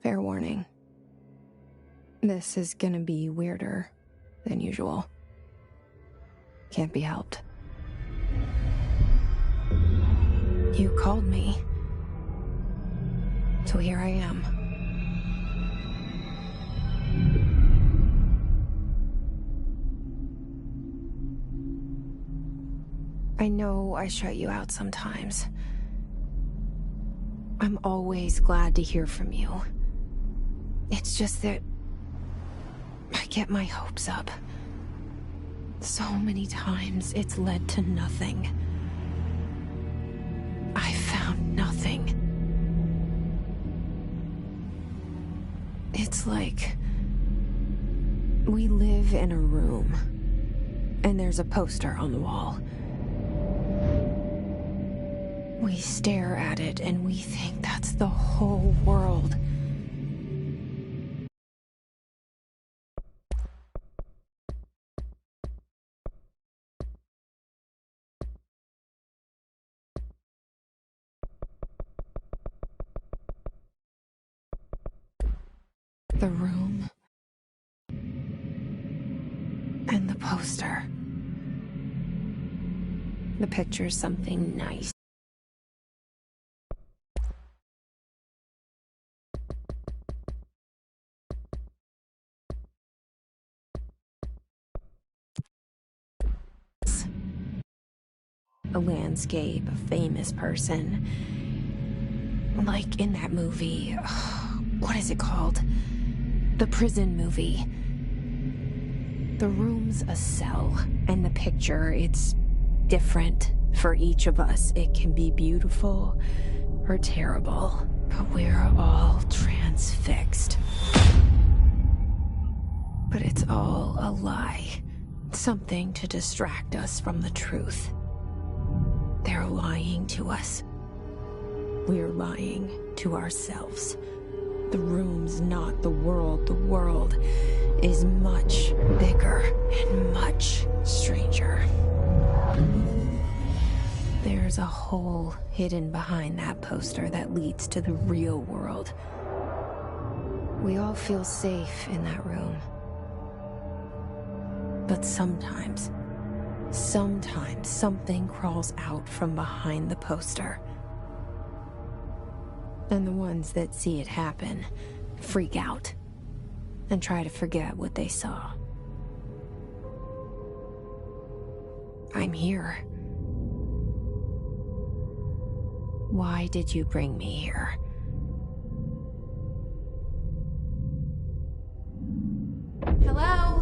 Fair warning. This is gonna be weirder than usual. Can't be helped. You called me. So here I am. I know I shut you out sometimes. I'm always glad to hear from you. It's just that I get my hopes up. So many times it's led to nothing. I found nothing. It's like we live in a room, and there's a poster on the wall. We stare at it and we think that's the whole world. The room and the poster. The picture's something nice. A landscape, a famous person. Like in that movie, what is it called? The prison movie. The room's a cell, and the picture, it's different for each of us. It can be beautiful or terrible, but we're all transfixed. But it's all a lie. Something to distract us from the truth. They're lying to us. We're lying to ourselves. The room's not the world. The world is much bigger and much stranger. There's a hole hidden behind that poster that leads to the real world. We all feel safe in that room. But sometimes something crawls out from behind the poster. And the ones that see it happen freak out and try to forget what they saw. I'm here. Why did you bring me here? Hello?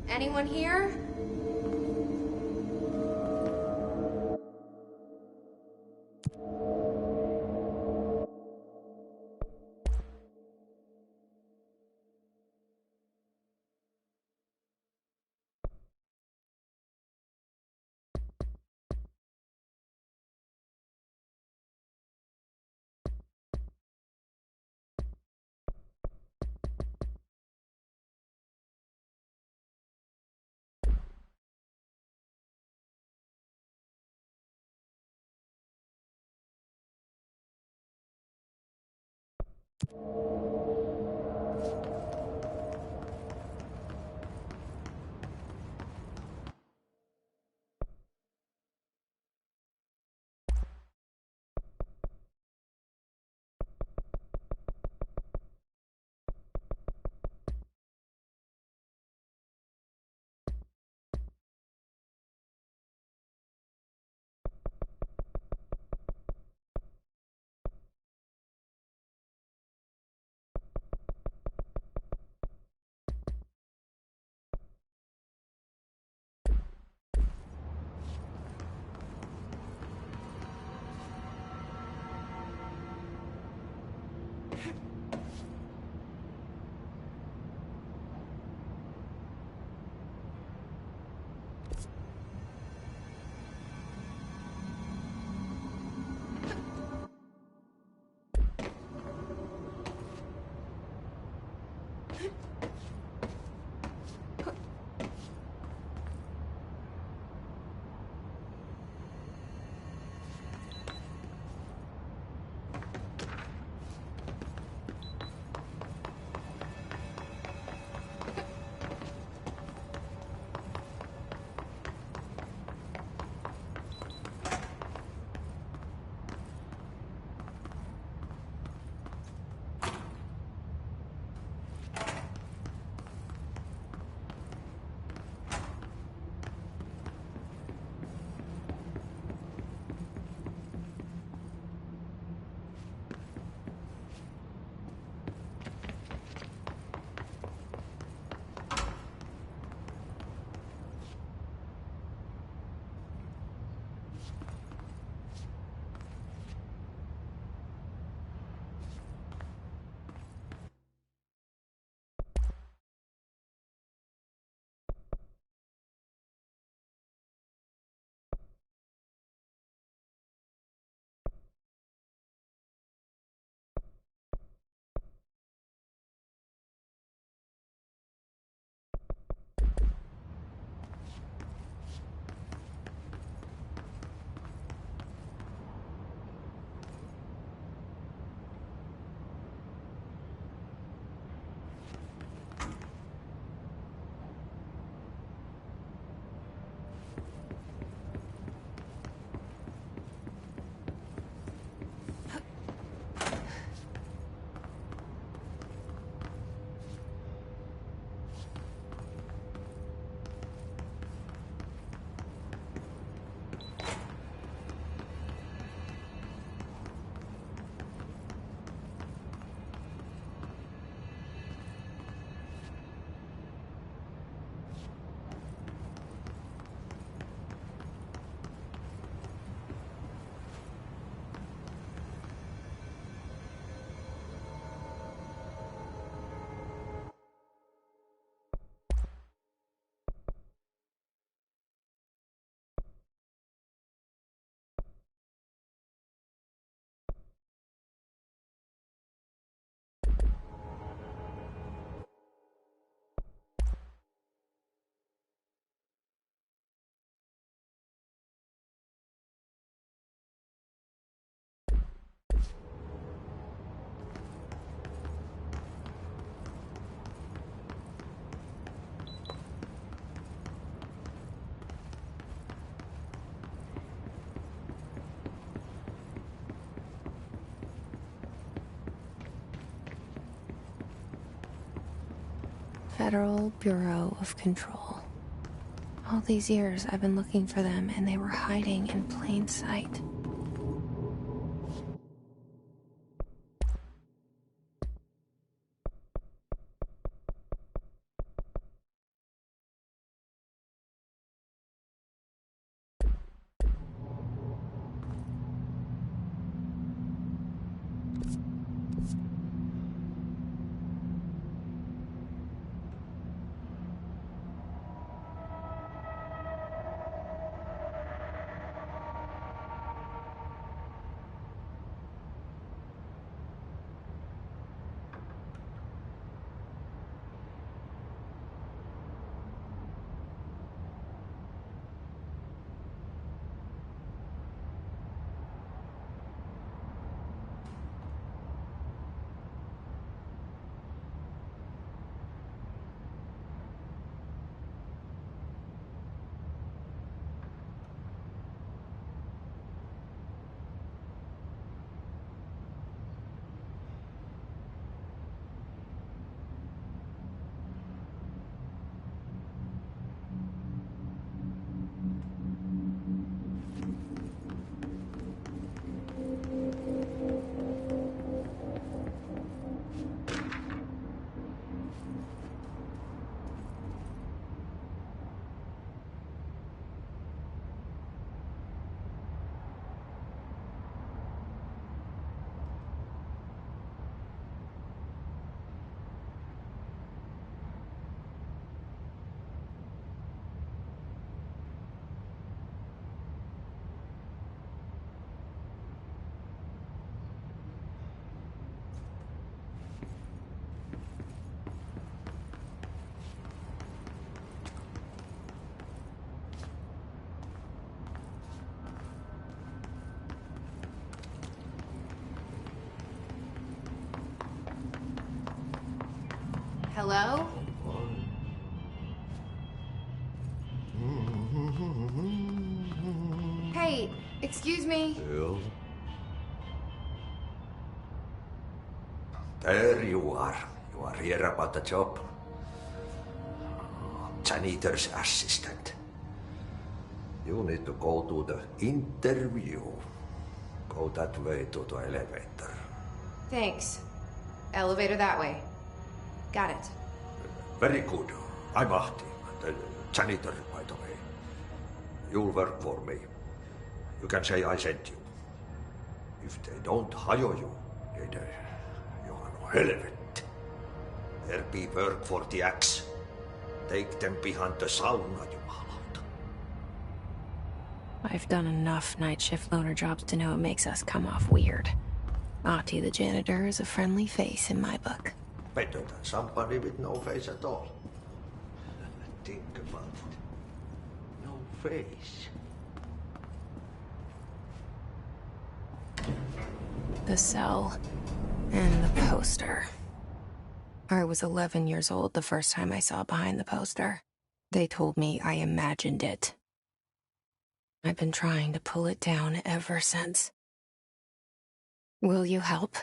Anyone here? Federal Bureau of Control. All these years I've been looking for them and they were hiding in plain sight. Hello? Hey, excuse me. Bill? There you are. You are here about the job. Janitor's assistant. You need to go to the interview. Go that way to the elevator. Thanks. Elevator that way. Got it. Very good. I'm Ahti, the janitor, by the way. You'll work for me. You can say I sent you. If they don't hire you, then you are no helvet. There be work for the axe. Take them behind the sauna, jumalauta. I've done enough night shift loner jobs to know it makes us come off weird. Ahti the janitor is a friendly face in my book. Better than somebody with no face at all. Think about it. No face. The cell and the poster. I was 11 years old the first time I saw behind the poster. They told me I imagined it. I've been trying to pull it down ever since. Will you help?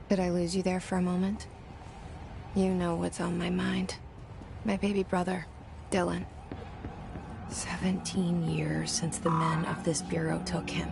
Did I lose you there for a moment? You know what's on my mind. My baby brother, Dylan. 17 years since the men of this bureau took him.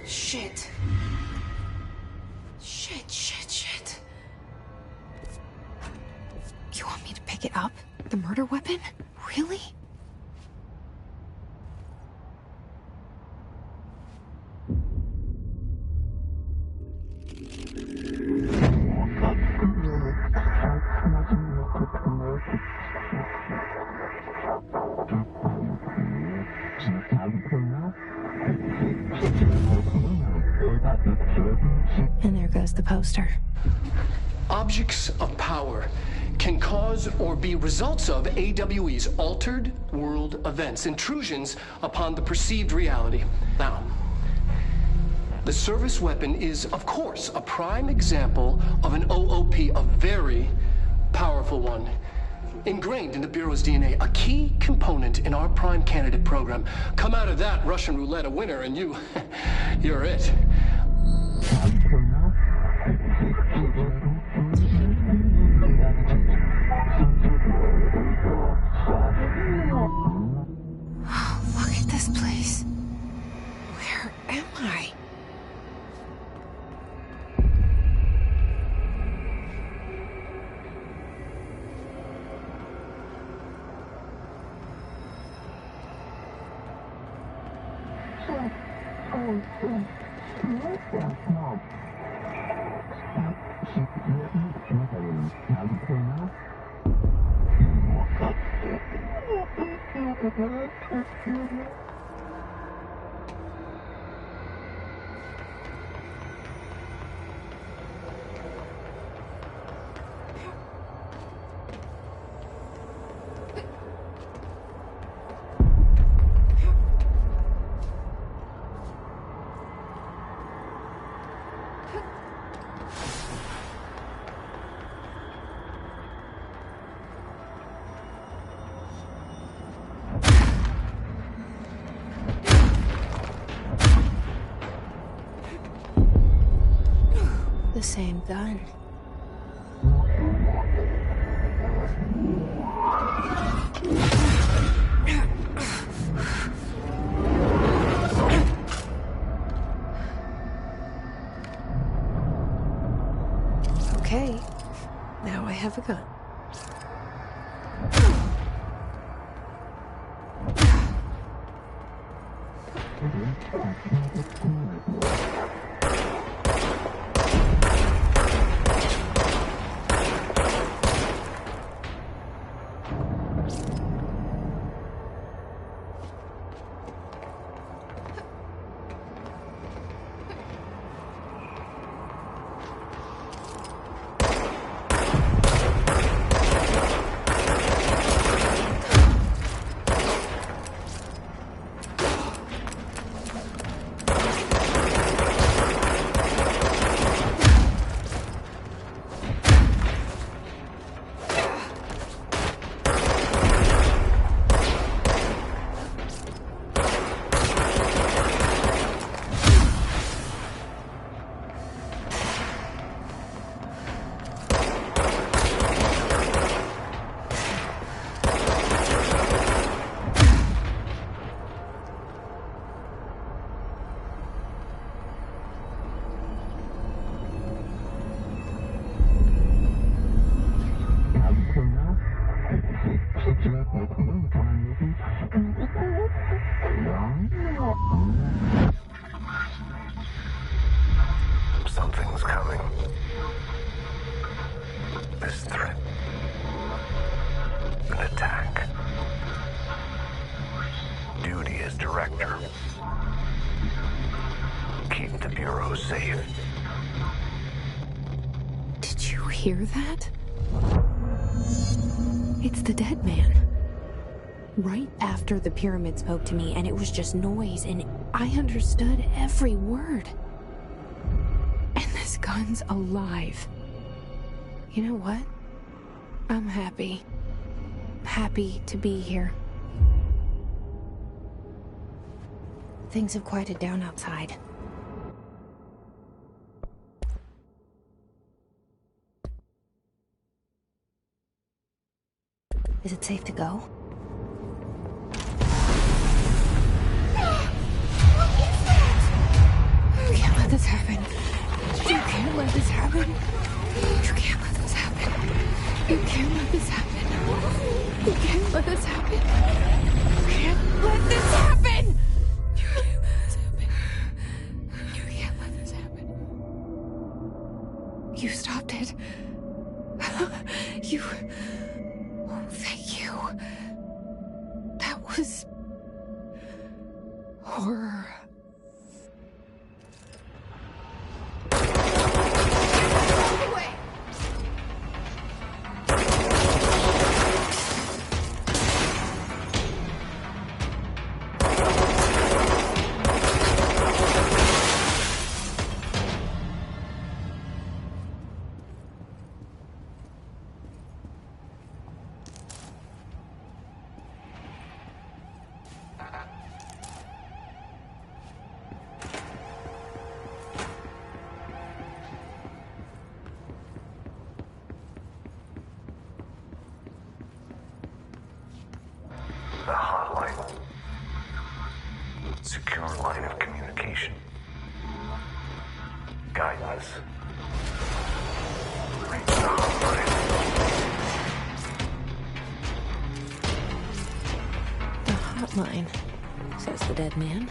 Shit. Shit. You want me to pick it up? The murder weapon? Really? And there goes the poster. Objects of power can cause or be results of AWE's altered world events, intrusions upon the perceived reality. Now, the service weapon is, of course, a prime example of an OOP, a very powerful one. Ingrained in the Bureau's DNA, a key component in our prime candidate program. Come out of that Russian roulette a winner and you're it. Look at this place. Where am I? The same gun. Okay, now I have a gun. Something's coming. This threat. An attack. Duty as director. Keep the Bureau safe. Did you hear that? It's the dead man. Right after the pyramid spoke to me, and it was just noise, and I understood every word. And this gun's alive. You know what? I'm happy. Happy to be here. Things have quieted down outside. Is it safe to go? You can't let this happen. You can't let this happen. You can't let this happen. You can't let this happen. You can't let this happen. You can't let this happen. You can't let this happen. You can't let this happen. You stopped it. You... Oh, thank you. That was... horror. The hotline. Secure line of communication. Guidance. Reach the hotline. The hotline, says the dead man.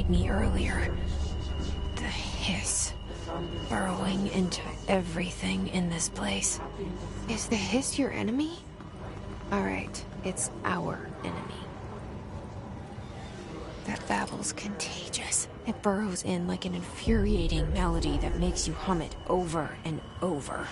worried me earlier. The hiss. Burrowing into everything in this place. Is the hiss your enemy? Alright, it's our enemy. That babble's contagious. It burrows in like an infuriating melody that makes you hum it over and over.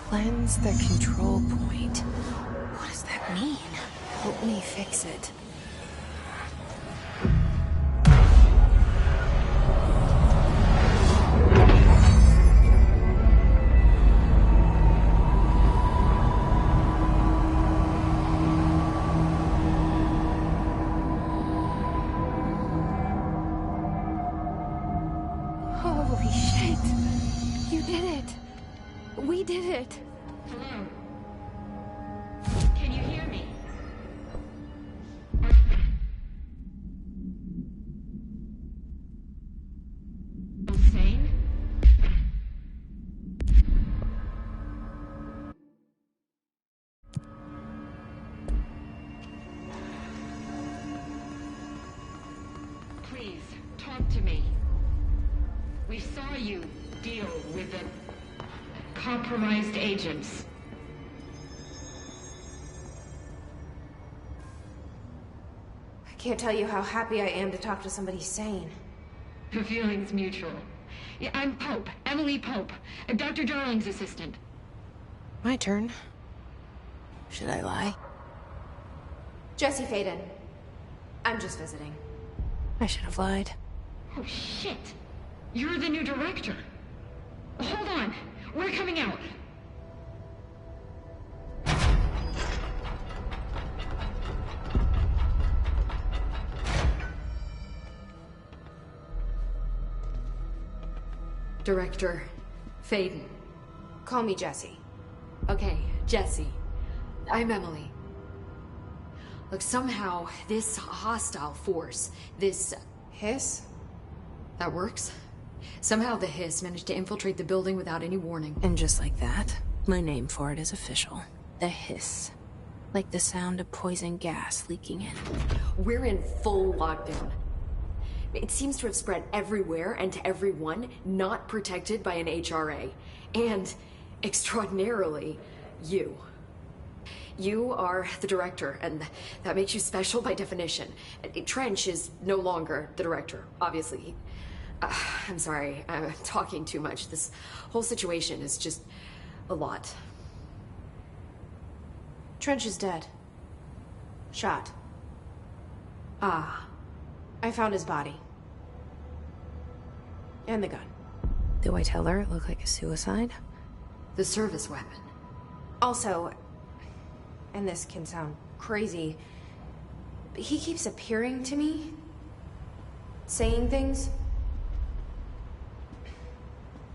Cleanse the control point. What does that mean? Help me fix it. Holy shit. You did it. We did it. Hello? Can you hear me? Insane? Please, talk to me. We saw you deal with the compromised agents. I can't tell you how happy I am to talk to somebody sane. The feeling's mutual. Yeah, I'm Pope, Emily Pope, Dr. Darling's assistant. My turn. Should I lie? Jesse Faden. I'm just visiting. I should have lied. Oh, shit. You're the new director. Hold on. We're coming out. Director Faden. Call me Jesse. Okay, Jesse. I'm Emily. Look, somehow this hostile force, this... Hiss? that works? Somehow the hiss managed to infiltrate the building without any warning. And just like that, my name for it is official. The hiss. Like the sound of poison gas leaking in. We're in full lockdown. It seems to have spread everywhere and to everyone not protected by an HRA. And, extraordinarily, you. You are the director, and that makes you special by definition. Trench is no longer the director, obviously. I'm sorry, I'm talking too much. This whole situation is just a lot. Trench is dead. Shot. Ah. I found his body. And the gun. Do I tell her it looked like a suicide? The service weapon. Also, and this can sound crazy, but he keeps appearing to me. Saying things.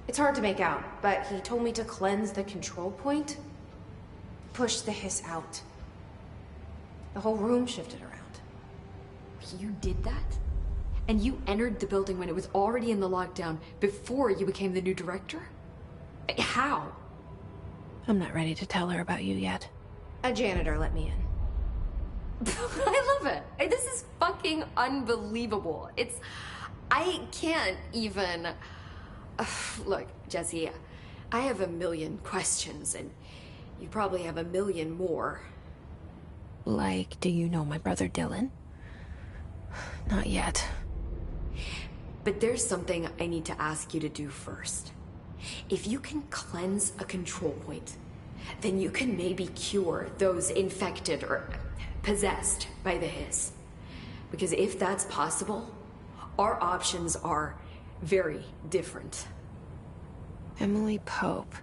It's hard to make out, but he told me to cleanse the control point. Push the hiss out. The whole room shifted around. You did that? And you entered the building when it was already in the lockdown before you became the new director? How? I'm not ready to tell her about you yet. A janitor let me in. I love it. This is fucking unbelievable. I can't even... Look, Jesse, I have a million questions, and you probably have a million more. Like, do you know my brother Dylan? Not yet. But there's something I need to ask you to do first. If you can cleanse a control point, then you can maybe cure those infected or possessed by the hiss. Because if that's possible, our options are very different. Emily Pope.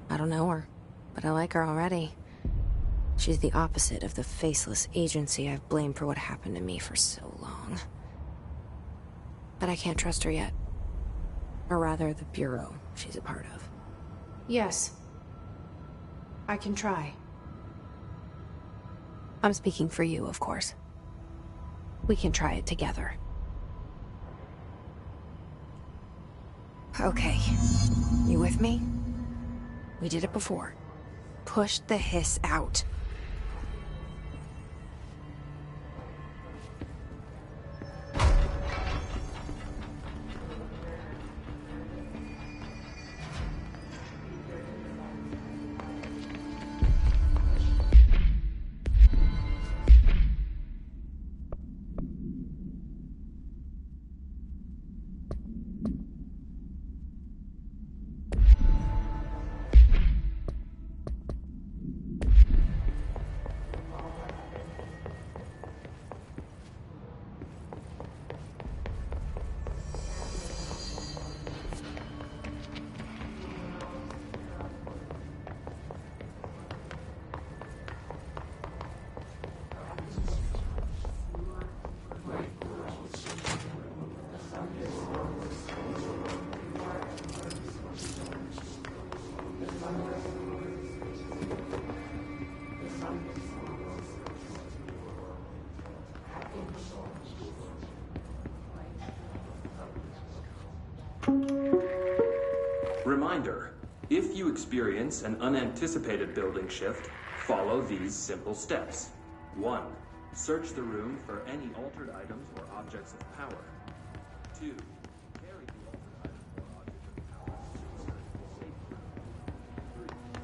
I don't know her, but I like her already. She's the opposite of the faceless agency I've blamed for what happened to me for so long. But I can't trust her yet. Or rather, the Bureau she's a part of. Yes. I can try. I'm speaking for you, of course. We can try it together. Okay. You with me? We did it before. Push the hiss out. Reminder, if you experience an unanticipated building shift, follow these simple steps. 1. Search the room for any altered items or objects of power. 2. Carry the altered items or objects of power to a safe room. 3.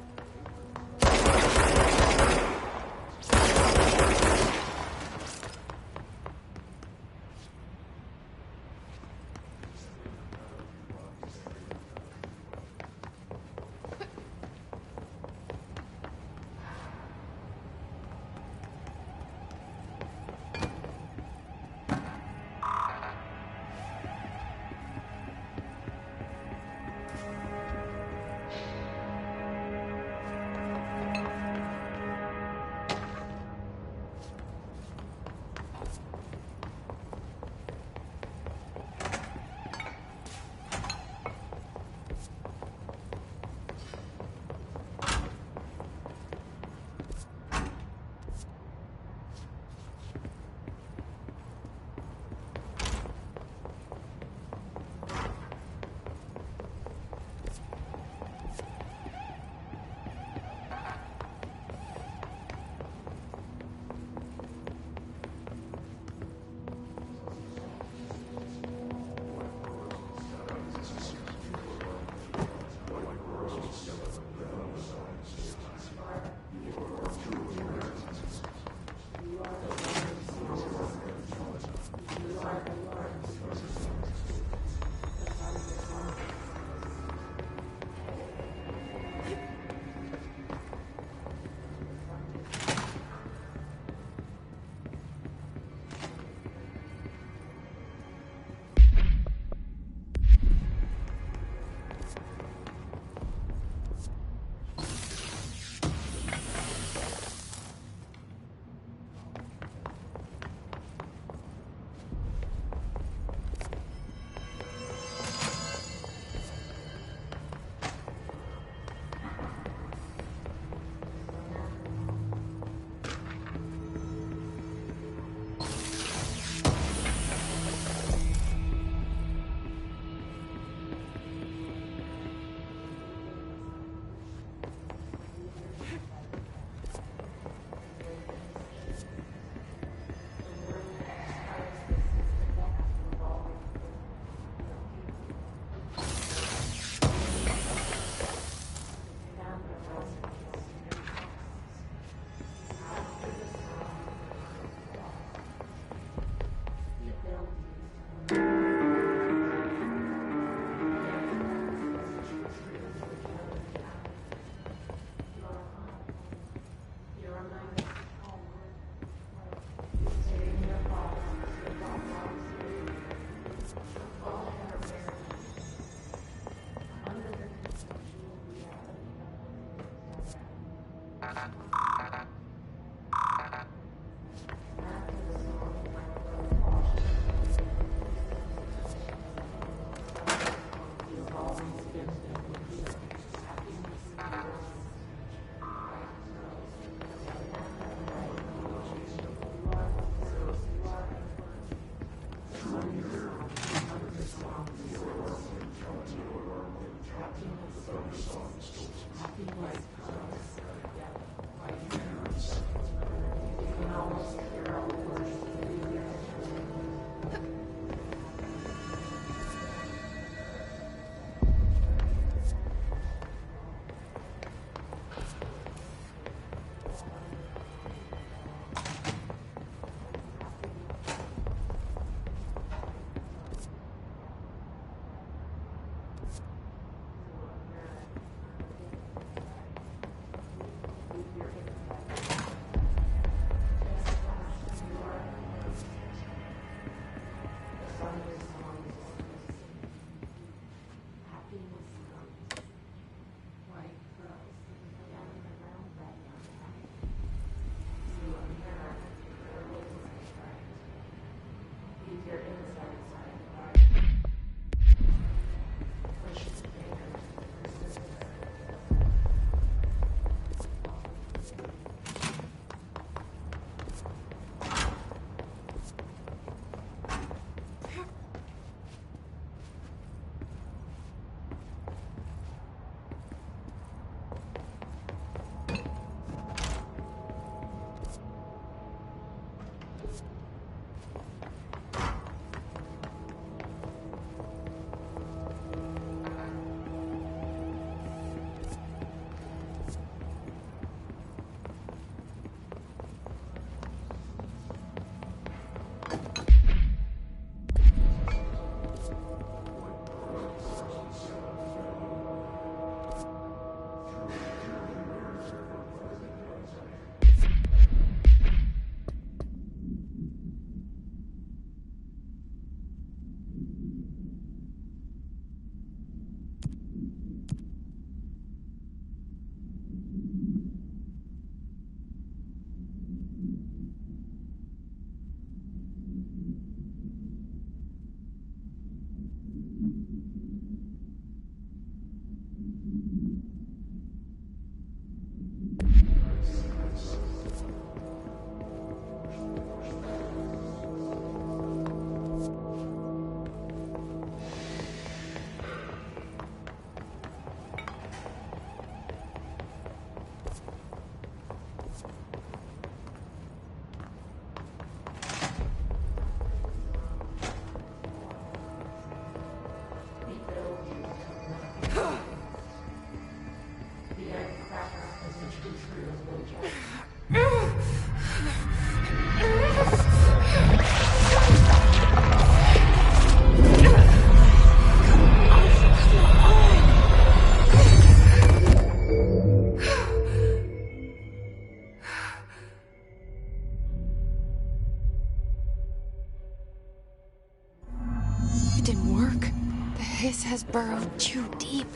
This has burrowed too deep.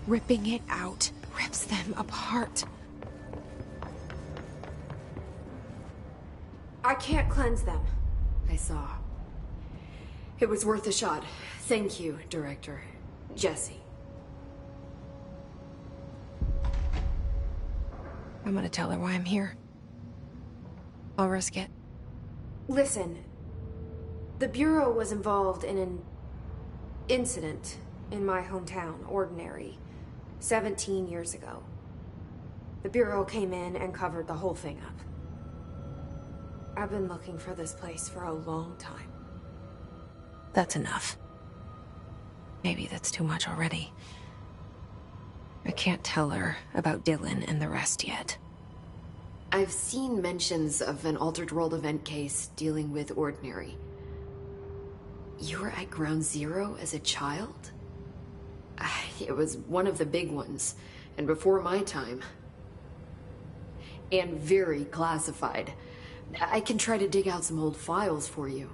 Ripping it out rips them apart. I can't cleanse them. I saw. It was worth a shot. Thank you, Director. Jesse. I'm gonna tell her why I'm here. I'll risk it. Listen, the Bureau was involved in an incident in my hometown, Ordinary, 17 years ago. The Bureau came in and covered the whole thing up. I've been looking for this place for a long time. That's enough. Maybe that's too much already. I can't tell her about Dylan and the rest yet. I've seen mentions of an Altered World event case dealing with Ordinary. You were at Ground Zero as a child? It was one of the big ones, and before my time. And very classified. I can try to dig out some old files for you.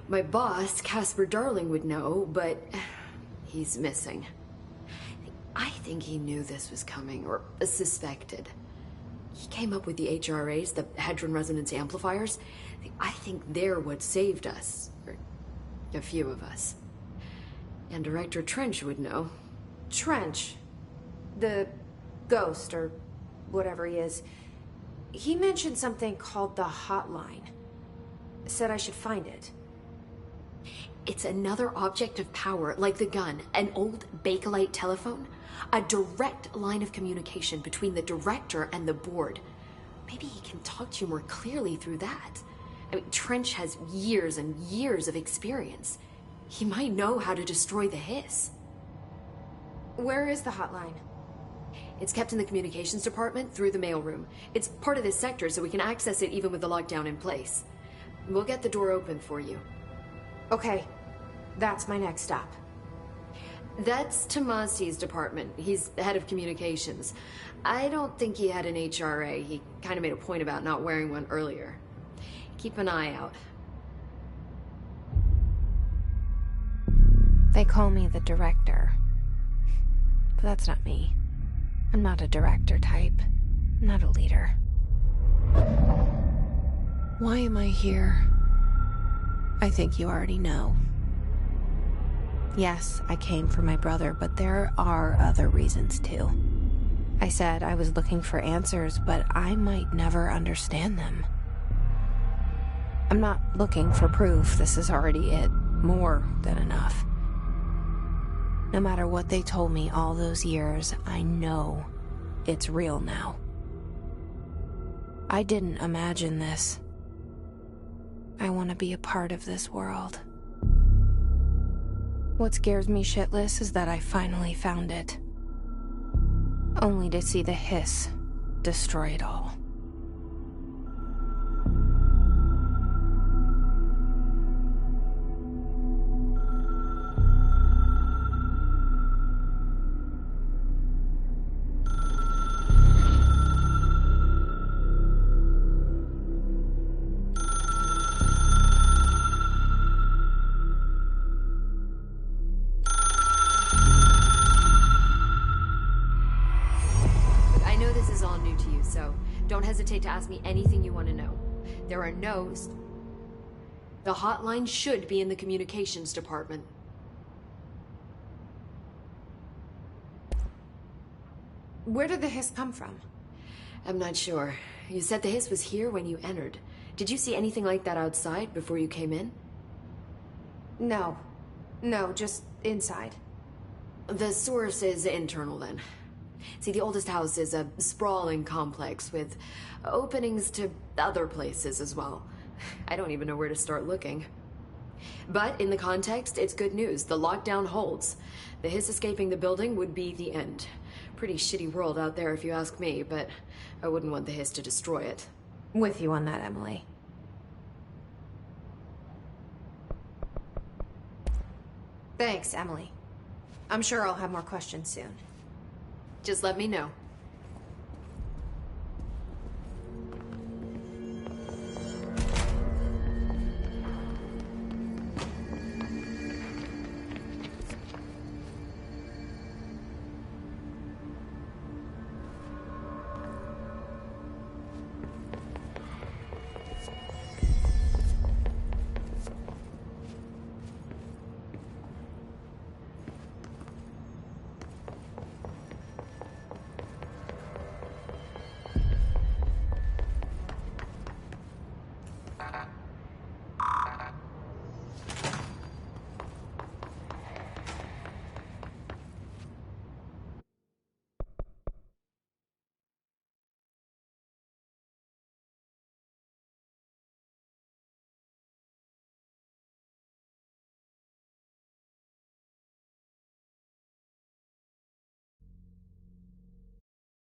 My boss, Casper Darling, would know, but he's missing. I think he knew this was coming, or suspected. He came up with the HRAs, the Hadron Resonance Amplifiers. I think they're what saved us. Or a few of us. And Director Trench would know. Trench? The ghost, or whatever he is. He mentioned something called the Hotline. Said I should find it. It's another object of power, like the gun, an old Bakelite telephone. A direct line of communication between the director and the board. Maybe he can talk to you more clearly through that. I mean, Trench has years and years of experience. He might know how to destroy the Hiss. Where is the hotline? It's kept in the communications department through the mailroom. It's part of this sector, so we can access it even with the lockdown in place. We'll get the door open for you. Okay, that's my next stop. That's Tomasi's department. He's head of communications. I don't think he had an HRA. He kind of made a point about not wearing one earlier. Keep an eye out. They call me the director. But that's not me. I'm not a director type. I'm not a leader. Why am I here? I think you already know. Yes, I came for my brother, but there are other reasons too. I said I was looking for answers, but I might never understand them. I'm not looking for proof. This is already it. More than enough. No matter what they told me all those years, I know it's real now. I didn't imagine this. I want to be a part of this world. What scares me shitless is that I finally found it. Only to see the Hiss destroy it all. Don't hesitate to ask me anything you want to know. There are no's. The hotline should be in the communications department. Where did the Hiss come from? I'm not sure. You said the Hiss was here when you entered. Did you see anything like that outside before you came in? No. No, just inside. The source is internal then. See, the oldest house is a sprawling complex with openings to other places as well. I don't even know where to start looking. But in the context, it's good news. The lockdown holds. The Hiss escaping the building would be the end. Pretty shitty world out there if you ask me, but I wouldn't want the Hiss to destroy it. With you on that, Emily. Thanks, Emily. I'm sure I'll have more questions soon. Just let me know.